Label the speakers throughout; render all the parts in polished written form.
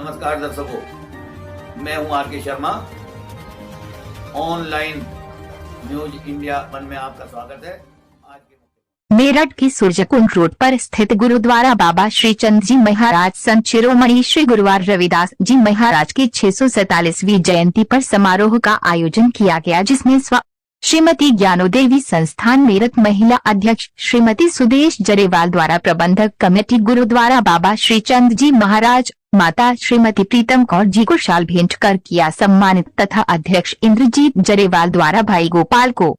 Speaker 1: नमस्कार दर्शकों, मैं हूं R K. Sharma. Online news India 1 में आपका स्वागत है। आज के
Speaker 2: मेरठ की सूरजकुंड रोड पर स्थित गुरुद्वारा बाबा श्री चंद जी महाराज संत शिरोमणि श्री गुरुवार रविदास जी महाराज की 647वीं जयंती पर समारोह का आयोजन किया गया, जिसमें श्रीमती ज्ञानोदेवी संस्थान मेरठ महिला अध्यक्ष श्रीमती सुदेश जरेवाल द्वारा प्रबंधक कमेटी गुरुद्वारा बाबा श्री चंद जी महाराज माता श्रीमती प्रीतम कौर जी को शाल भेंट कर किया सम्मानित तथा अध्यक्ष इंद्रजीत जरेवाल द्वारा भाई गोपाल को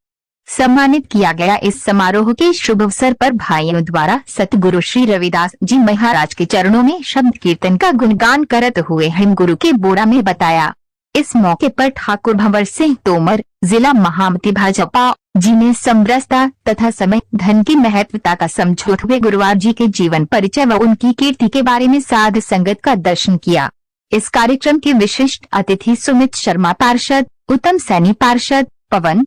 Speaker 2: सम्मानित किया गया। इस समारोह के शुभ अवसर पर भाइयों द्वारा सतगुरु श्री रविदास जी महाराज के चरणों में शब्द कीर्तन का गुणगान करते हुए हिमगुरु के बोरा में बताया। इस मौके पर ठाकुर भंवर सिंह तोमर, जिला महामंत्री भाजपा जी ने समरसता तथा समय धन की महत्वता का समझौते हुए गुरुवार जी के जीवन परिचय व उनकी कीर्ति के बारे में साध संगत का दर्शन किया। इस कार्यक्रम के विशिष्ट अतिथि सुमित शर्मा पार्षद, उत्तम सैनी पार्षद, पवन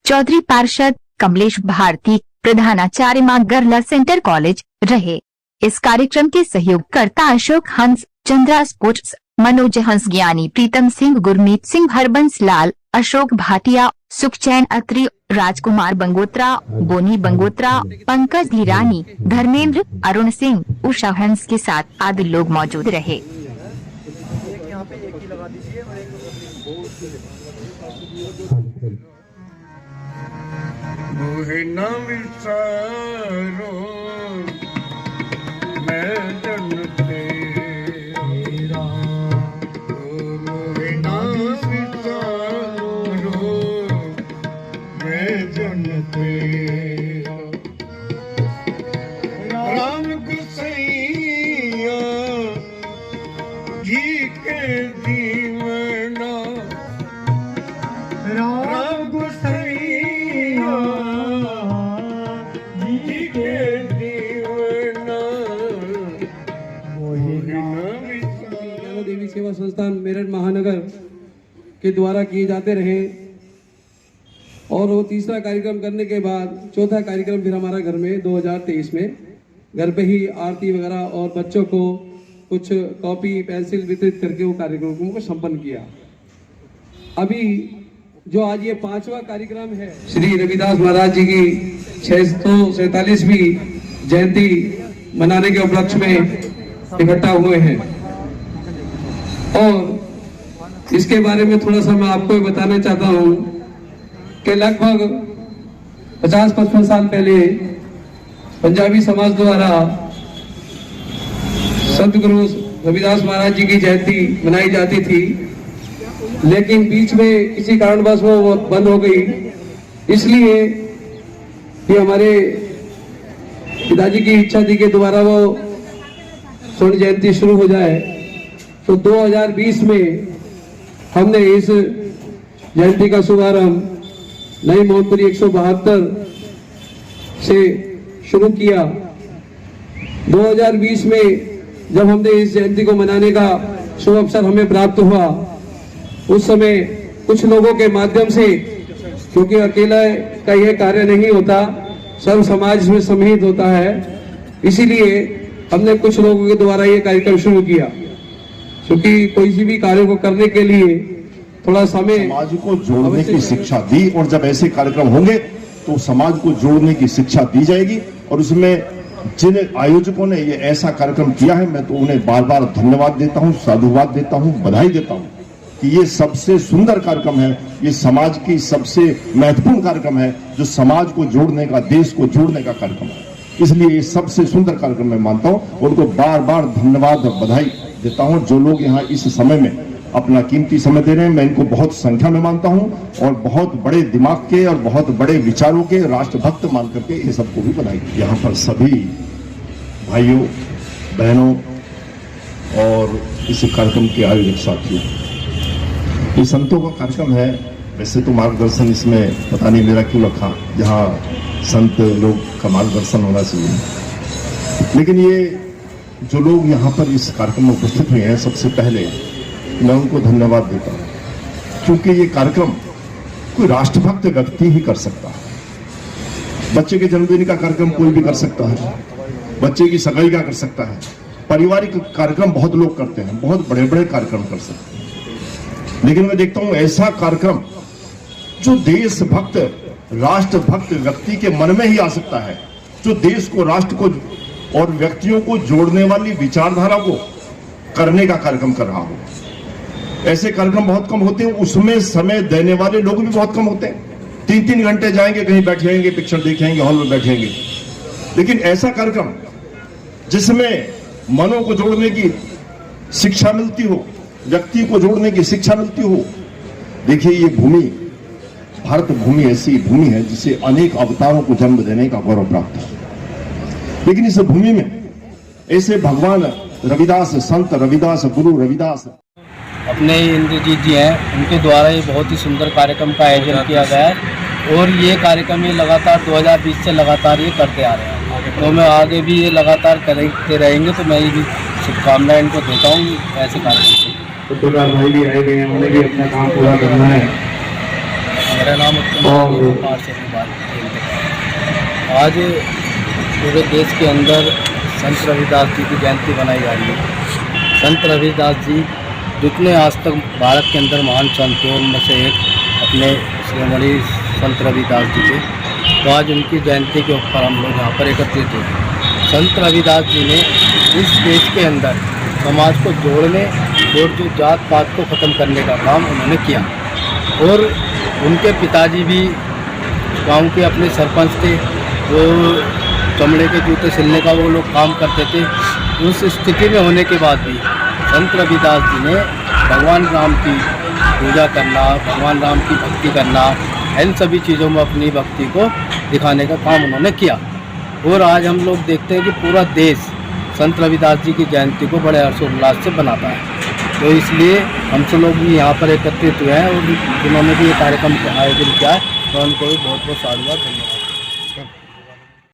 Speaker 2: चौधरी पार्षद, कमलेश भारती प्रधानाचार्य मां गरला सेंटर कॉलेज रहे। इस कार्यक्रम के सहयोगकर्ता अशोक हंस, चंद्रा स्पोर्ट्स, मनोज हंस, ज्ञानी प्रीतम सिंह, गुरमीत सिंह, हरबंस लाल, अशोक भाटिया, सुखचैन अत्री, राजकुमार बंगोत्रा, बोनी बंगोत्रा, पंकज धीरानी, धर्मेंद्र, अरुण सिंह, उषा हंस के साथ आदि लोग मौजूद रहे।
Speaker 3: मोहे न विचारो मैं जन तेरा, मोहे न विचारो मैं जन तेरा। राम गुसैया जी के दीवाना, राम गुसैया
Speaker 4: देवी सेवा संस्थान मेरठ महानगर के द्वारा किए जाते रहे और वो तीसरा कार्यक्रम करने के बाद चौथा कार्यक्रम फिर हमारा घर में 2023 में घर पे ही आरती वगैरह और बच्चों को कुछ कॉपी पेंसिल वितरित करके वो कार्यक्रम को संपन्न किया। अभी जो आज ये 5वां कार्यक्रम है, श्री रविदास महाराज जी की 647वीं जयंती मनाने के उपलक्ष्य में इकट्ठा हुए हैं और इसके बारे में थोड़ा सा मैं आपको बताना चाहता हूं कि लगभग 50-55 साल पहले पंजाबी समाज द्वारा संत गुरु रविदास महाराज जी की जयंती मनाई जाती थी, लेकिन बीच में किसी कारणवश वो बंद हो गई। इसलिए कि हमारे पिताजी की इच्छा थी कि दोबारा वो स्वर्ण जयंती शुरू हो जाए, तो 2020 में हमने इस जयंती का शुभारंभ नई मोहनपुरी 172 से शुरू किया। 2020 में जब हमने इस जयंती को मनाने का शुभ अवसर हमें प्राप्त हुआ, उस समय कुछ लोगों के माध्यम से, क्योंकि अकेला का यह कार्य नहीं होता, सर्व समाज इसमें सम्मिलित होता है, इसीलिए हमने कुछ लोगों के द्वारा ये कार्यक्रम शुरू किया। क्योंकि कोई भी कार्य को करने के लिए थोड़ा समय
Speaker 5: समाज को जोड़ने की शिक्षा दी, और जब ऐसे कार्यक्रम होंगे तो समाज को जोड़ने की शिक्षा दी जाएगी। और उसमें जिन आयोजकों ने ये ऐसा कार्यक्रम किया है, मैं तो उन्हें बार बार धन्यवाद देता हूं, साधुवाद देता हूं, बधाई देता हूं कि ये सबसे सुंदर कार्यक्रम है, ये समाज की सबसे महत्वपूर्ण कार्यक्रम है, जो समाज को जोड़ने का, देश को जोड़ने का कार्यक्रम है। इसलिए ये सबसे सुंदर कार्यक्रम मैं मानता हूं। उनको बार बार धन्यवाद और बधाई देता हूं। जो लोग यहाँ इस समय में अपना कीमती समय दे रहे हैं, मैं इनको बहुत संख्या में मानता हूं और बहुत बड़े दिमाग के और बहुत बड़े विचारों के राष्ट्रभक्त मान करके इन सबको भी बधाई। यहाँ पर सभी भाइयों बहनों और इस कार्यक्रम के आयोजक साथियों, ये संतों का कार्यक्रम है। वैसे तो मार्गदर्शन इसमें पता नहीं मेरा क्यों रखा, जहाँ संत लोग का मार्गदर्शन होना चाहिए, लेकिन ये जो लोग यहाँ पर इस कार्यक्रम में उपस्थित हुए हैं, सबसे पहले मैं उनको धन्यवाद देता हूँ, क्योंकि ये कार्यक्रम कोई राष्ट्रभक्त व्यक्ति ही कर सकता है। बच्चे के जन्मदिन का कार्यक्रम कोई भी कर सकता है, बच्चे की सगाई का कर सकता है, पारिवारिक कार्यक्रम बहुत लोग करते हैं, बहुत बड़े बड़े कार्यक्रम कर सकते हैं, लेकिन मैं देखता हूं ऐसा कार्यक्रम जो देशभक्त राष्ट्रभक्त व्यक्ति के मन में ही आ सकता है, जो देश को, राष्ट्र को और व्यक्तियों को जोड़ने वाली विचारधारा को करने का कार्यक्रम कर रहा हो। ऐसे कार्यक्रम बहुत कम होते हैं, उसमें समय देने वाले लोग भी बहुत कम होते हैं। 3-3 घंटे जाएंगे, कहीं बैठेंगे, पिक्चर देखेंगे, हॉल में बैठेंगे। लेकिन ऐसा कार्यक्रम जिसमें मनों को जोड़ने की शिक्षा मिलती हो, व्यक्ति को जोड़ने की शिक्षा मिलती हो। देखिए, ये भूमि, भारत भूमि ऐसी भूमि है जिसे अनेक अवतारों को जन्म देने का गौरव प्राप्त है, लेकिन इस भूमि में ऐसे भगवान रविदास, संत रविदास, गुरु रविदास
Speaker 6: अपने इंद्रजीत जी हैं, उनके द्वारा ये बहुत ही सुंदर कार्यक्रम का आयोजन किया गया है और ये कार्यक्रम ये लगातार 2020 से लगातार ये करते आ रहे हैं। तो मैं आगे भी ये लगातार करते रहेंगे, तो मैं ये भी शुभकामनाएं इनको देता हूँ ऐसे कार्यक्रम से।
Speaker 7: पत्रकार भाई भी आए गए हैं, उन्हें भी अपना काम पूरा करना है।
Speaker 6: मेरा नाम उत्तम से आज पूरे देश के अंदर संत रविदास जी की जयंती मनाई जा रही है। संत रविदास जी जितने आज तक भारत के अंदर महान संत थे, उनमें से एक अपने शिरोमणि संत रविदास जी थे। तो आज उनकी जयंती के ऊपर हम लोग यहाँ पर एकत्रित हुए। संत रविदास जी ने इस देश के अंदर समाज को जोड़ने और जो जात पात को ख़त्म करने का काम उन्होंने किया। और उनके पिताजी भी गांव के अपने सरपंच थे, वो चमड़े के जूते सिलने का वो लोग काम करते थे। उस स्थिति में होने के बाद भी संत रविदास जी ने भगवान राम की पूजा करना, भगवान राम की भक्ति करना, इन सभी चीज़ों में अपनी भक्ति को दिखाने का काम उन्होंने किया। और आज हम लोग देखते हैं कि पूरा देश संत रविदास जी की जयंती को बड़े हर्षोल्लास से मनाता है। तो इसलिए हम सब लोग भी यहाँ पर एकत्रित हुए हैं और जिन्होंने भी ये कार्यक्रम का आयोजन किया है, तो उनको भी बहुत बहुत साधुवाद, धन्यवाद।